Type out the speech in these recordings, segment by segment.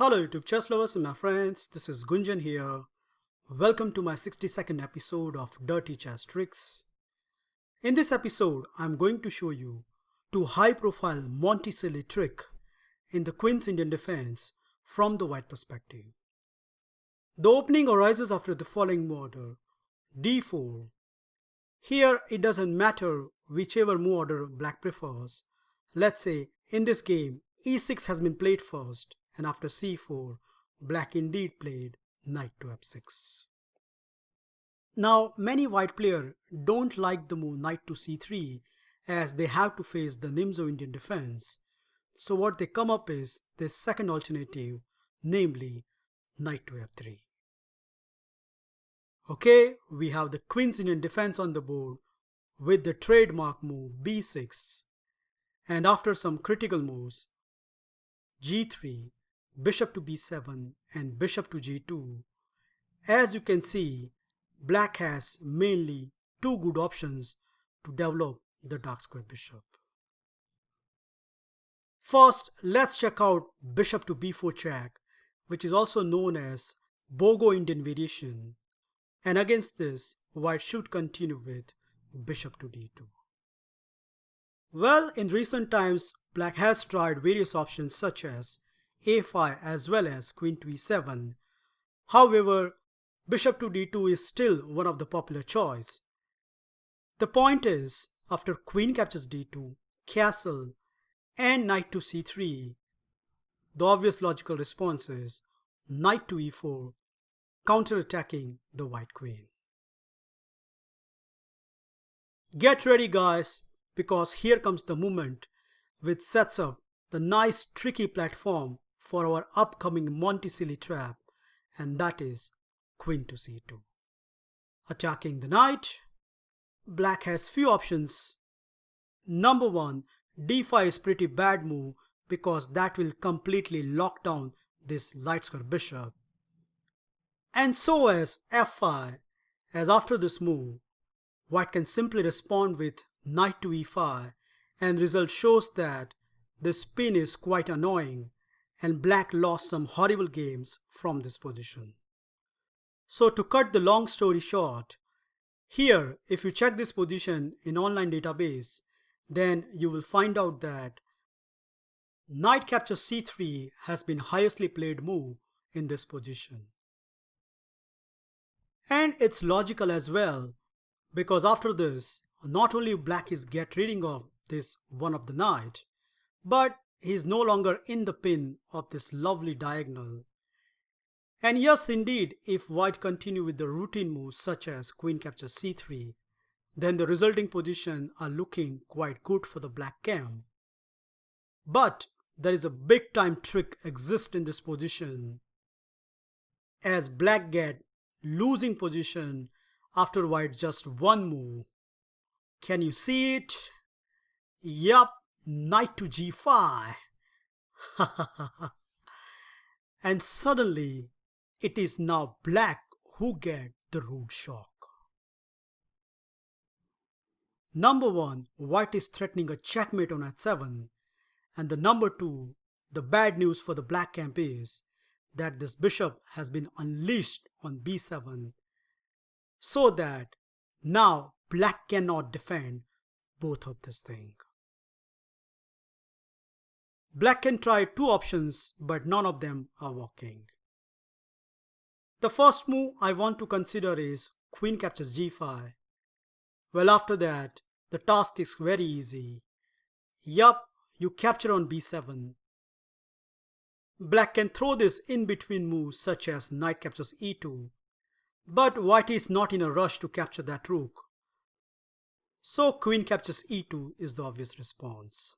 Hello YouTube chess lovers and my friends, this is Gunjan here. Welcome to my 60-second episode of Dirty Chess Tricks. In this episode, I'm going to show you two high-profile Monticelli trick in the Queen's Indian defense from the white perspective. The opening arises after the following order: d4. Here it doesn't matter whichever move order black prefers. Let's say in this game e6 has been played first, and after c4 black indeed played knight to f6. Now many white players don't like the move knight to c3 as they have to face the Nimzo Indian defense. So what they come up is this second alternative, namely knight to f3. Okay, we have the Queen's Indian defense on the board with the trademark move b6, and after some critical moves g3, bishop to b7 and bishop to g2, as you can see, black has mainly two good options to develop the dark square bishop. First, let's check out bishop to b4 check, which is also known as Bogo Indian variation. And against this, white should continue with bishop to d2. Well, in recent times, black has tried various options such as a5 as well as queen to e7. However, bishop to d2 is still one of the popular choice. The point is, after queen captures d2, castle, and knight to c3, the obvious logical response is knight to e4, counter-attacking the white queen. Get ready guys, because here comes the moment which sets up the nice tricky platform for our upcoming Monticelli trap, and that is queen to c2. Attacking the knight, black has few options. Number one, d5 is pretty bad move because that will completely lock down this light square bishop. And so as f5, as after this move, white can simply respond with knight to e5, and result shows that this pin is quite annoying and black lost some horrible games from this position. So to cut the long story short, here if you check this position in online database, then you will find out that knight captures c3 has been highestly played move in this position. And it's logical as well, because after this, not only black is get rid of this one of the knight, but he is no longer in the pin of this lovely diagonal. And yes indeed, if white continue with the routine moves such as queen captures c3, then the resulting position are looking quite good for the black camp. But there is a big time trick exists in this position, as black get losing position after white just one move. Can you see it? Yup, knight to g5. And suddenly it is now black who get the rude shock. Number one, white is threatening a checkmate on h7, and the number two, the bad news for the black camp is that this bishop has been unleashed on b7, so that now black cannot defend both of this thing. Black can try two options, but none of them are working. The first move I want to consider is queen captures g5. Well, after that, the task is very easy. Yup, you capture on b7. Black can throw this in between moves such as knight captures e2, but white is not in a rush to capture that rook. So queen captures e2 is the obvious response.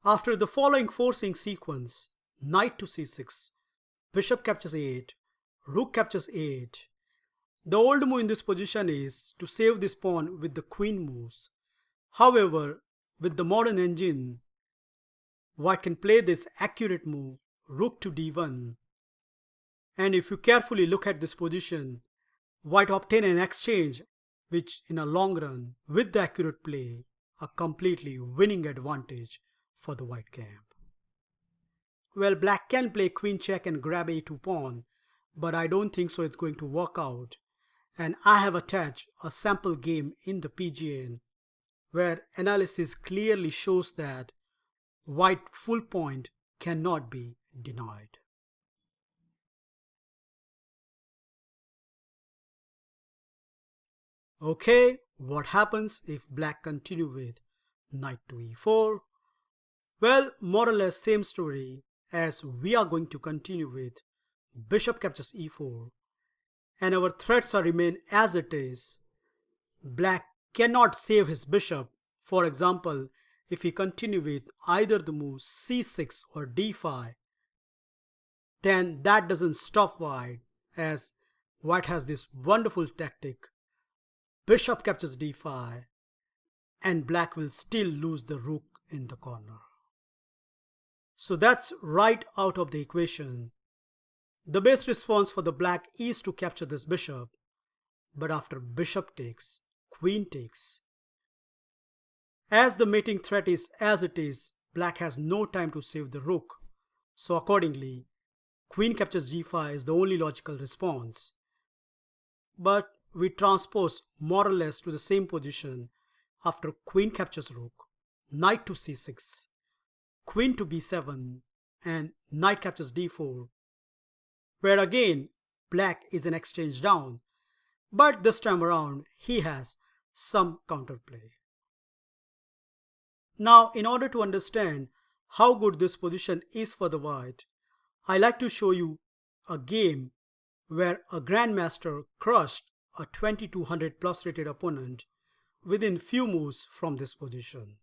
After the following forcing sequence, knight to c6, bishop captures a8, rook captures a8, the old move in this position is to save this pawn with the queen moves. However, with the modern engine, white can play this accurate move, rook to d1. And if you carefully look at this position, white obtain an exchange which in a long run, with the accurate play, a completely winning advantage for the white camp. Well, black can play queen check and grab a2 pawn, but I don't think so it's going to work out. And I have attached a sample game in the PGN where analysis clearly shows that white full point cannot be denied. Okay, what happens if black continue with knight to e4? Well, more or less same story as we are going to continue with bishop captures e4, and our threats are remain as it is. Black cannot save his bishop. For example, if he continue with either the move c6 or d5, then that doesn't stop white, as white has this wonderful tactic, bishop captures d5, and black will still lose the rook in the corner. So that's right out of the equation. The best response for the black is to capture this bishop, but after bishop takes, queen takes. As the mating threat is as it is, black has no time to save the rook. So accordingly, queen captures g5 is the only logical response. But we transpose more or less to the same position after queen captures rook, knight to c6, queen to b7, and knight captures d4, where again black is an exchange down, but this time around he has some counterplay. Now, in order to understand how good this position is for the white, I like to show you a game where a grandmaster crushed a 2200 plus rated opponent within few moves from this position.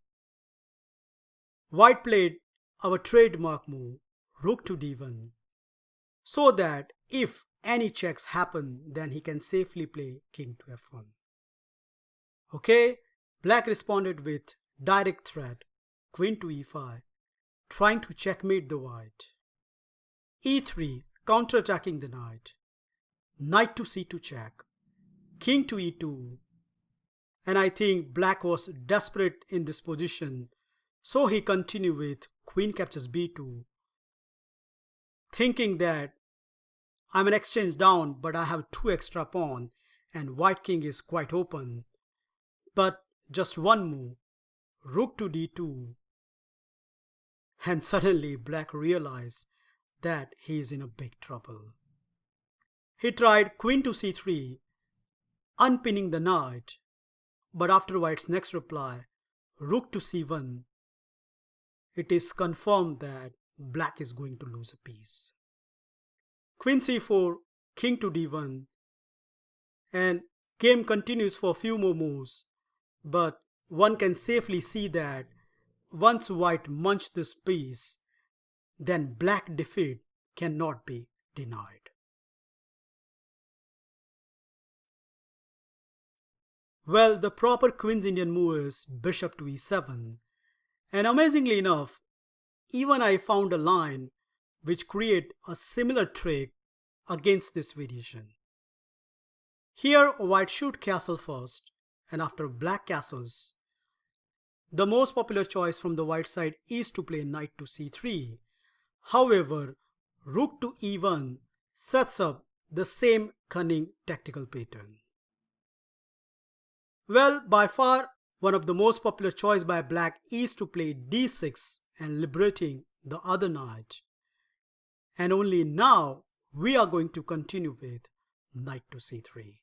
White played our trademark move, rook to d1, so that if any checks happen, then he can safely play king to f1. Okay, black responded with direct threat, queen to e5, trying to checkmate the white. e3, counterattacking the knight, knight to c2 check, king to e2, and I think black was desperate in this position, so he continued with queen captures b2, thinking that I'm an exchange down, but I have 2 extra pawn and white king is quite open. But just one move, rook to d2, and suddenly black realized that he is in a big trouble. He tried queen to c3, unpinning the knight, but after white's next reply, rook to c1, it is confirmed that black is going to lose a piece. Queen c4, king to d1, and game continues for a few more moves, but one can safely see that once white munched this piece, then black defeat cannot be denied. Well, the proper Queen's Indian move is bishop to e7, and amazingly enough, even I found a line which create a similar trick against this variation. Here white should castle first, and after black castles, the most popular choice from the white side is to play knight to c3. However, rook to e1 sets up the same cunning tactical pattern. Well, by far one of the most popular choice by black is to play d6 and liberating the other knight. And only now we are going to continue with knight to c3.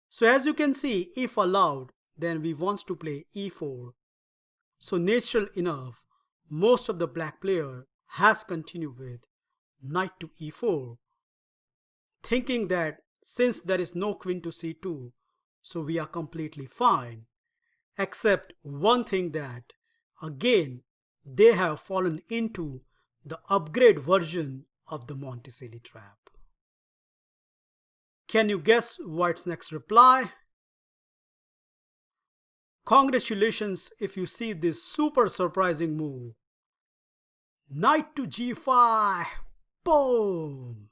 So as you can see, if allowed, then we want to play e4. So natural enough, most of the black player has continued with knight to e4, thinking that since there is no queen to c2, so we are completely fine. Except one thing that, again, they have fallen into the upgrade version of the Monticelli trap. Can you guess white's next reply? Congratulations if you see this super surprising move. Knight to g5. Boom!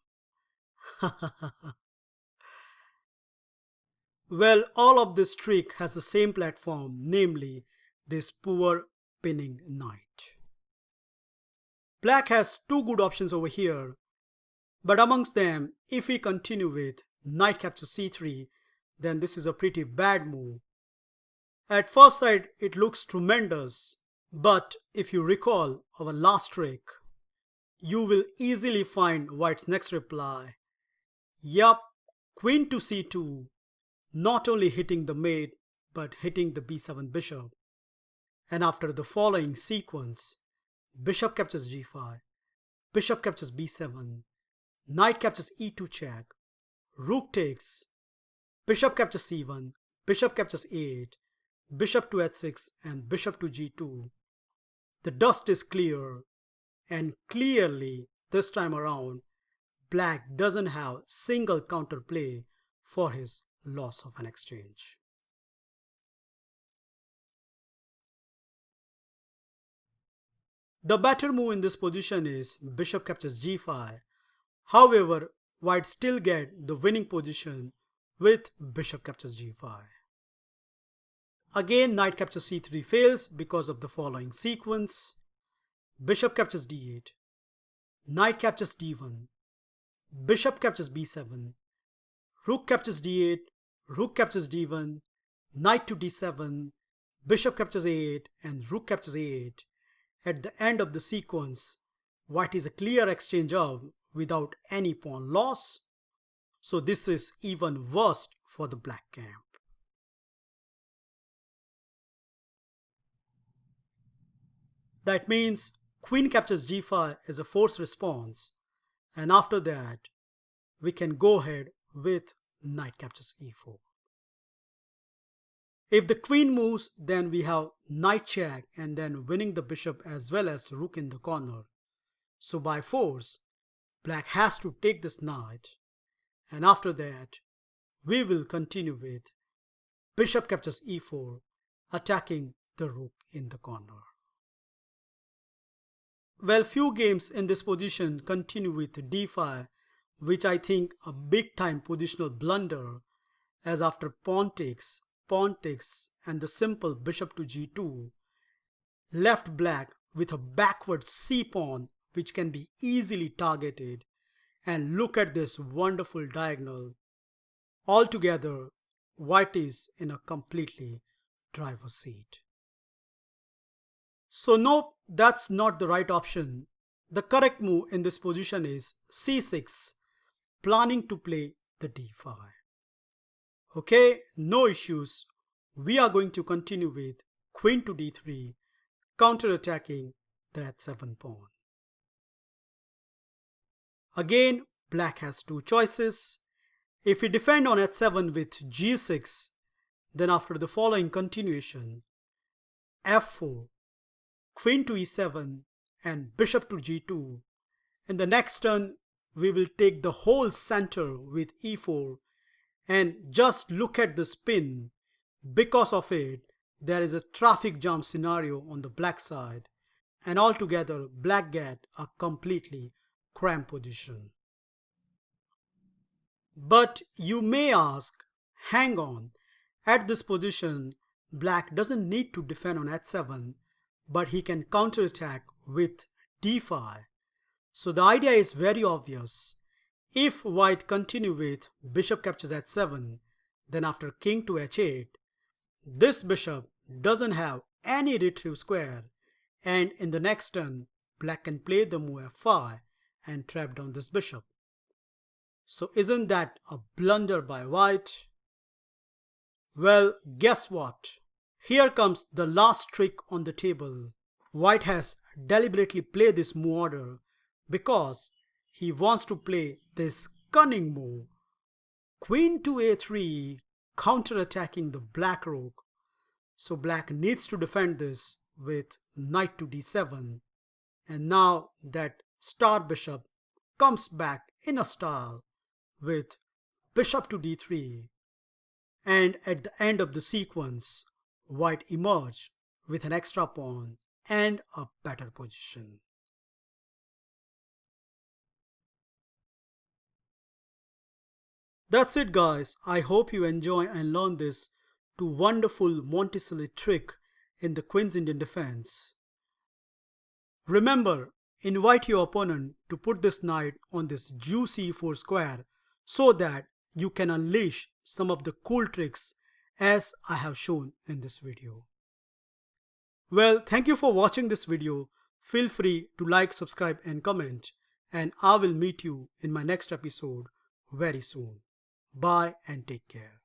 Well, all of this trick has the same platform, namely this poor pinning knight. Black has two good options over here, but amongst them, if we continue with knight captures c3, then this is a pretty bad move. At first sight, it looks tremendous, but if you recall our last trick, you will easily find white's next reply. Yup, queen to c2, not only hitting the mate, but hitting the b7 bishop. And after the following sequence, bishop captures g5, bishop captures b7, knight captures e2 check, rook takes, bishop captures c1, bishop captures a8, bishop to h6 and bishop to g2. The dust is clear, and clearly this time around black doesn't have single counterplay for his loss of an exchange. The better move in this position is bishop captures g5. However, white still get the winning position with bishop captures g5. Again, knight captures c3 fails because of the following sequence. Bishop captures d8, knight captures d1, bishop captures b7, rook captures d8, rook captures d1, knight to d7, bishop captures a8 and rook captures a8. At the end of the sequence, white is a clear exchange of without any pawn loss. So this is even worse for the black camp. That means queen captures g5 is a forced response, and after that we can go ahead with knight captures e4. If the queen moves, then we have knight check and then winning the bishop as well as rook in the corner. So by force, black has to take this knight, and after that we will continue with bishop captures e4, attacking the rook in the corner. Well, few games in this position continue with d5, which I think a big time positional blunder, as after pawn takes, and the simple bishop to g2, left black with a backward c pawn which can be easily targeted. And look at this wonderful diagonal. Altogether, white is in a completely driver's seat. So nope, that's not the right option. The correct move in this position is c6, planning to play the d5. Okay, no issues. We are going to continue with queen to d3, counter-attacking the h7 pawn. Again, black has two choices. If we defend on h7 with g6, then after the following continuation, f4, queen to e7 and bishop to g2. In the next turn, we will take the whole center with e4, and just look at the spin. Because of it, there is a traffic jam scenario on the black side, and altogether black get a completely cramped position. But you may ask, hang on, at this position black doesn't need to defend on h7, but he can counterattack with d5. So the idea is very obvious. If white continue with bishop captures h7, then after king to h8, this bishop doesn't have any retrieve square, and in the next turn black can play the move f5 and trap down this bishop. So isn't that a blunder by white? Well, guess what? Here comes the last trick on the table. White has deliberately played this move order because he wants to play this cunning move. Queen to a3, counter-attacking the black rook. So black needs to defend this with knight to d7. And now that star bishop comes back in a style with bishop to d3. And at the end of the sequence, white emerged with an extra pawn and a better position. That's it guys. I hope you enjoy and learn this two wonderful Monticelli trick in the Queen's Indian defense. Remember, invite your opponent to put this knight on this juicy e4 square so that you can unleash some of the cool tricks as I have shown in this video. Well, thank you for watching this video. Feel free to like, subscribe and comment, and I will meet you in my next episode very soon. Bye and take care.